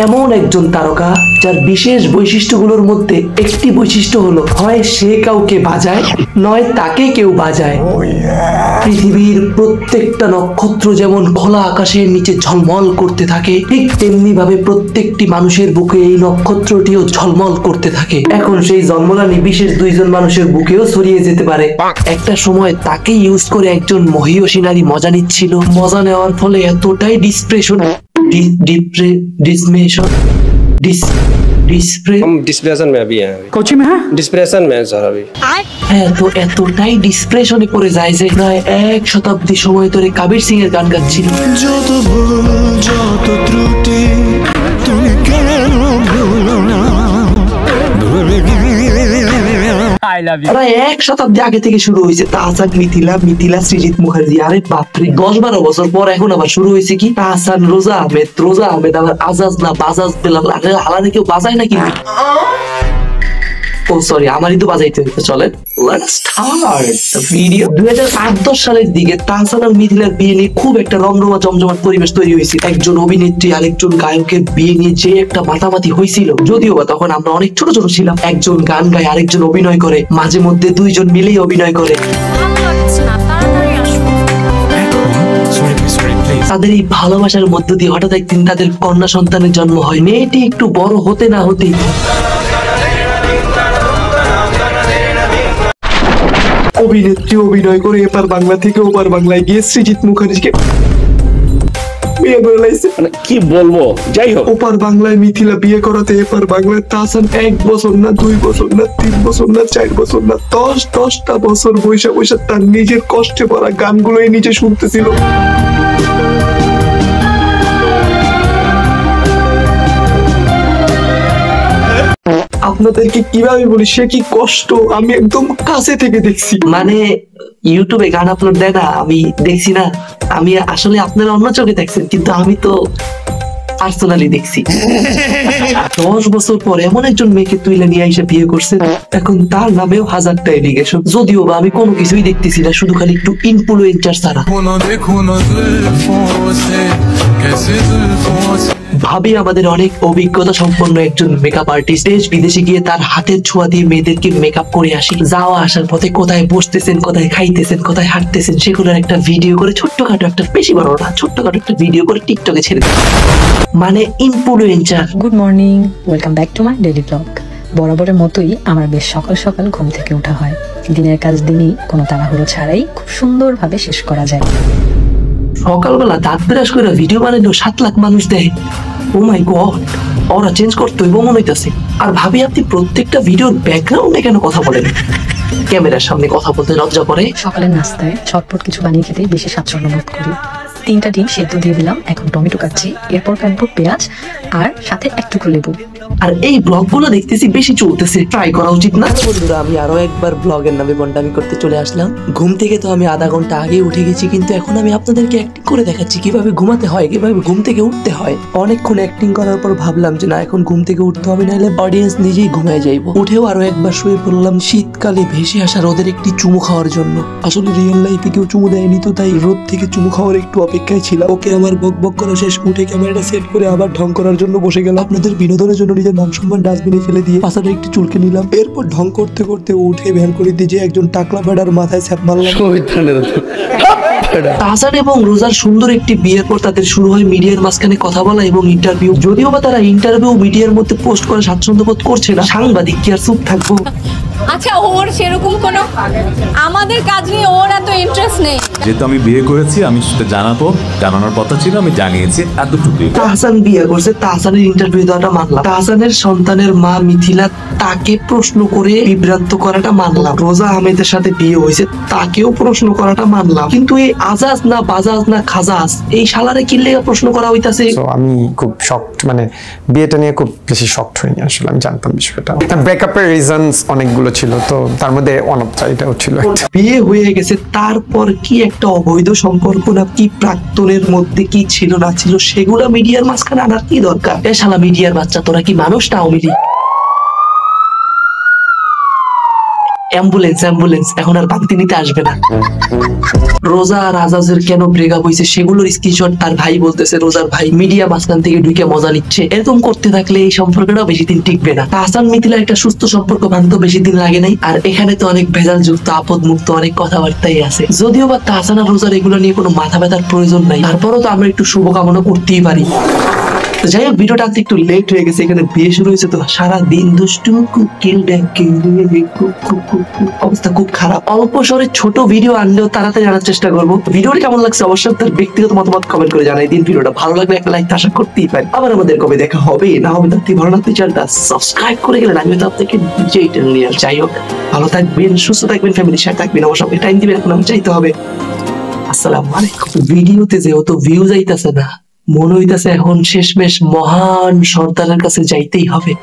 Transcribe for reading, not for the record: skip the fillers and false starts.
এমন একজন তারকা যার বিশেষ বৈশিষ্ট্যগুলোর মধ্যে একটি বৈশিষ্ট্য হলো হয় সে কাউকে বাজায় নয় তাকে কেউ বাজায়। পৃথিবীর প্রত্যেকটা নক্ষত্র যেমন খোলা আকাশের নিচে ঝলমল করতে থাকে, ঠিক তেমনি ভাবে প্রত্যেকটি মানুষের বুকে এই নক্ষত্রটিও ঝলমল করতে থাকে। এখন সেই জন্মলানি বিশেষ দুইজন মানুষের বুকেও ছড়িয়ে যেতে পারে। একটা সময় তাকে ইউজ করে একজন মহিয়সী নারী মজা নিচ্ছিল। মজা নেওয়ার ফলে এতটাই ডিপ্রেশন में अभी हैं कोचिंग में है डिस्प्रेशन में सर अभी। হ্যাঁ, তো এতটাই ডিপ্রেশনে পড়ে যায় যে প্রায় 1 শতাব্দী সময় ধরে কবির সিং এর গান গাচ্ছিল। যত ভুল যত ত্রুটি তুমি কেন ভুলো না, প্রায় 1 শতাব্দী আগে থেকে শুরু হয়েছে তাহসান, মিথিলা, সৃজিত মুখার্জি। আরে বাপরে, 10-12 বছর পর এখন আবার শুরু হয়েছে কি তাহসান, রোজা আহমেদ আবার আজাজ না বাজাজ বেলাল। আরে আলাদা কেউ বাজায় নাকি? ও সরি, আমারই তো বাজাইতে হইতো। চলেন লেটস স্টার্ট দ্য ভিডিও। 2008-10 সালের দিকে তাহসান আর মিথিলার বিয়ে নিয়ে খুব একটা রমরমা জমজমাট পরিবেশ তৈরি হয়েছে। একজন অভিনেত্রী আরেকজন গায়কের বিয়ে নিয়ে যে একটা মাতামাতি হয়েছিল, যদিও বা তখন আমরা অনেক ছোট ছোট ছিলাম। একজন গান গায়, আরেকজন অভিনয় করে, মাঝে মধ্যে দুইজন মিলেই অভিনয় করে। তাদের এই ভালোবাসার মধ্য দিয়ে হঠাৎ একদিন তাদের কন্যা সন্তানের জন্ম হয়। মেয়েটি একটু বড় হতে না হতেই অভিনেত্রী অভিনয় করে এপার বাংলা থেকে ওপার বাংলায় গিয়ে সৃজিত মুখার্জিকে বিয়ে করে লাইছে। মানে কি বলবো, যাই হোক, ওপার বাংলায় মিথিলা বিয়ে করাতে এপার বাংলায় তাহসান 1 বছর না 2 বছর না 3 বছর না 4 বছর না 10টা বছর বৈশা তার নিজের কষ্টে ভরা গানগুলোই নিজে শুনতেছিল। আপনাদেরকে কিভাবে বলি সে কি কষ্ট আমি একদম কাছে থেকে দেখছি। মানে ইউটিউবে গান আপলোড দেয় না, আমি দেখছি না। আমি আসলে আপনারা অন্য চোখে দেখছেন, কিন্তু আমি তো পার্সোনালি দেখছি। 10 বছর পর এমন একজন মেয়েকে তুলে নিয়ে এসে বিয়ে করছে। এখন তার নামেও 1000টা এলিগেশন। যদিও বা আমি কোনো কিছুই দেখতেছি না, শুধু খালি একটু ইনফ্লুয়েন্সার ছাড়া। ভাবি আমাদের অনেক অভিজ্ঞতা সম্পন্ন একজন মেকআপ আর্টিস্ট, দেশ বিদেশে গিয়ে তার হাতের ছোঁয়া দিয়ে মেয়েদেরকে মেকআপ করে আসি। যাওয়া আসার পথে কোথায় বসতেছেন, কোথায় খাইতেছেন, কোথায় হাঁটতেছেন, সেগুলোর একটা ভিডিও করে ছোট্টখাটো একটা, বেশি বড় না, ছোট্টখাটো একটা ভিডিও করে টিকটকে ছেড়ে দেয়। মানে influencer. Good morning, welcome back to my daily blog. বরাবরের মতোই আমার বেশ সকাল সকাল ঘুম থেকে ওঠা হয়। দিনের কাজ দিনই কোনো তাড়াহুড়ো ছাড়াই খুব সুন্দরভাবে শেষ করা যায়। সকালবেলা দাঁত ব্রাশ করে ভিডিও বানাইলেও 7 লাখ মানুষ দেয়। ও মাই গড, ওরা চেঞ্জ করতে হইব মনে হইতাছে। আর ভাবি আপনি প্রত্যেকটা ভিডিওর ব্যাকগ্রাউন্ডে কেন কথা বলেন? ক্যামেরার সামনে কথা বলতে লজ্জা করে? সকালের নাস্তায় ছটপট কিছু বানিয়ে খেতে বেশি স্বাচ্ছন্দ্য বোধ করি। 3টা ডিম সেদ্ধ দিয়ে দিলাম, এখন টমেটো কাটছি, এরপর কাটবো পেঁয়াজ আর সাথে একটু লেবু। আর এই ব্লগগুলো দেখতেছি বেশি চলতেছে, ট্রাই করা উচিত না? বন্ধুরা, আমি আরো একবার ব্লগের নামে বন্ডামি করতে চলে আসলাম। ঘুম থেকে তো আমি আধা ঘন্টা আগে উঠে গেছি, কিন্তু এখন আমি আপনাদেরকে অ্যাক্টিং করে দেখাচ্ছি কিভাবে ঘুমাতে হয়, কিভাবে ঘুম থেকে উঠতে হয়। অনেকক্ষণ অ্যাক্টিং করার পর ভাবলাম যে না, এখন ঘুম থেকে উঠতে হবে, নাহলে অডিয়েন্স নিজেই ঘুমায় যাইবো। উঠেও আরো একবার শুয়ে পড়লাম শীতকালে ভেসে আসা রোদের একটি চুমু খাওয়ার জন্য। আসলে রিয়েল লাইফে কেউ চুমু দেয়নি, তো তাই রোদ থেকে চুমু খাওয়ার একটু অপেক্ষায় ছিলাম। ওকে আমার বক বক করা শেষ, উঠে ক্যামেরাটা সেট করে আবার ঢং করার জন্য বসে গেলাম। আপনাদের বিনোদনের জন্য নিজের মান সম্মান ডাস্টবিনে ফেলে দিয়ে পাশাটা একটু চুলকে নিলাম। এরপর ঢং করতে করতে উঠে ভ্যান করে দিয়ে যে একজন টাকলা বেড়ার মাথায় ছ্যাপ মারলাম। তাহসান এবং রোজার সুন্দর একটি বিয়ের পর তাদের শুরু হয় মিডিয়ার মাঝখানে কথা বলা এবং ইন্টারভিউ। যদিও বা তারা ইন্টারভিউ মিডিয়ার মধ্যে পোস্ট করে স্বাচ্ছন্দ্য বোধ করছে না, সাংবাদিক কি আর চুপ থাকবো? আচ্ছা, ওর সেরকম কোনো আমাদের কাজ নিয়ে ওর এত ইন্টারেস্ট নেই। যেহেতু আমি বিয়ে করেছি, আমি সেটা জানানোর কথা ছিল, আমি জানিয়েছি এতটুকুই। তাহসান বিয়ে করছে, তাহসানের ইন্টারভিউ দেওয়াটা মানলাম। তাহসানের সন্তানের মা মিথিলা তাকে প্রশ্ন করে বিভ্রান্ত করাটা মানলাম। রোজা আহমেদের সাথে বিয়ে হয়েছে, তাকেও প্রশ্ন করাটা মানলাম। কিন্তু এই আজাজ না বাজাজ না খাজাজ, এই শালারে কি লেগে প্রশ্ন করা হইতাছে? আমি খুব শকড, মানে বিয়েটা নিয়ে খুব বেশি শকড হইনি। আসলে আমি জানতাম বিষয়টা। ব্রেকআপের রিজনস অনেকগুলো ছিল, তো তার মধ্যে এটাও ছিল। বিয়ে হয়ে গেছে, তারপর কি একটা অবৈধ সম্পর্ক না কি প্রাক্তনের মধ্যে কি ছিল না ছিল, সেগুলো মিডিয়ার মাঝখানে আনার কি দরকার? এ শালা মিডিয়ার বাচ্চা, তোরা কি মানুষ না? আওয়ামী লীগ অ্যাম্বুলেন্স অ্যাম্বুলেন্স এখন আর ভাঙতি নিতে আসবে না। রোজা আর আজাজের কেন ব্রেকআপ হয়েছে সেগুলোর স্ক্রিনশট তার ভাই বলতেছে রোজার ভাই মিডিয়া মাঝখান থেকে ঢুকে মজা নিচ্ছে। এরকম করতে থাকলে এই সম্পর্কটা বেশি দিন টিকবে না। তাহসান মিথিলার একটা সুস্থ সম্পর্ক ভাঙতে বেশি দিন লাগে নাই, আর এখানে তো অনেক ভেজাল যুক্ত আপদ মুক্ত অনেক কথাবার্তাই আছে। যদিও বা তাহসান আর রোজার এগুলো নিয়ে কোনো মাথা ব্যথার প্রয়োজন নাই, তারপরও তো আমরা একটু শুভকামনা করতেই পারি। যাই হোক, ভিডিওটা আনতে একটু লেট হয়ে গেছে, এখানে বিয়ে শুরু হয়েছে তো সারা দিন দুষ্টু কুকিল ড্যাঙ্কিং অবস্থা খুব খারাপ। অল্প স্বরে ছোট ভিডিও আনলেও তাড়াতাড়ি আনার চেষ্টা করবো। ভিডিওটা কেমন লাগছে অবশ্যই তার ব্যক্তিগত মতামত কমেন্ট করে জানাই দিন। ভিডিওটা ভালো লাগলে একটা লাইক আশা করতেই পারি। আবার আমাদের কবে দেখা হবে না হবে তার থেকে ভালো লাগতে চ্যানেলটা সাবস্ক্রাইব করে গেলেন আমি তো আপনাকে নিজেই টেনে নিয়ে। যাই হোক, ভালো থাকবেন, সুস্থ থাকবেন, ফ্যামিলির সাথে থাকবেন, অবশ্যই টাইম দিবেন, এখন আমি চাইতে হবে। আসসালামু আলাইকুম। ভিডিওতে যেহেতু ভিউ যাইতেছে না, মনে হইতাছে এখন শেষমেশ মহান সর্দারের কাছে যাইতেই হবে।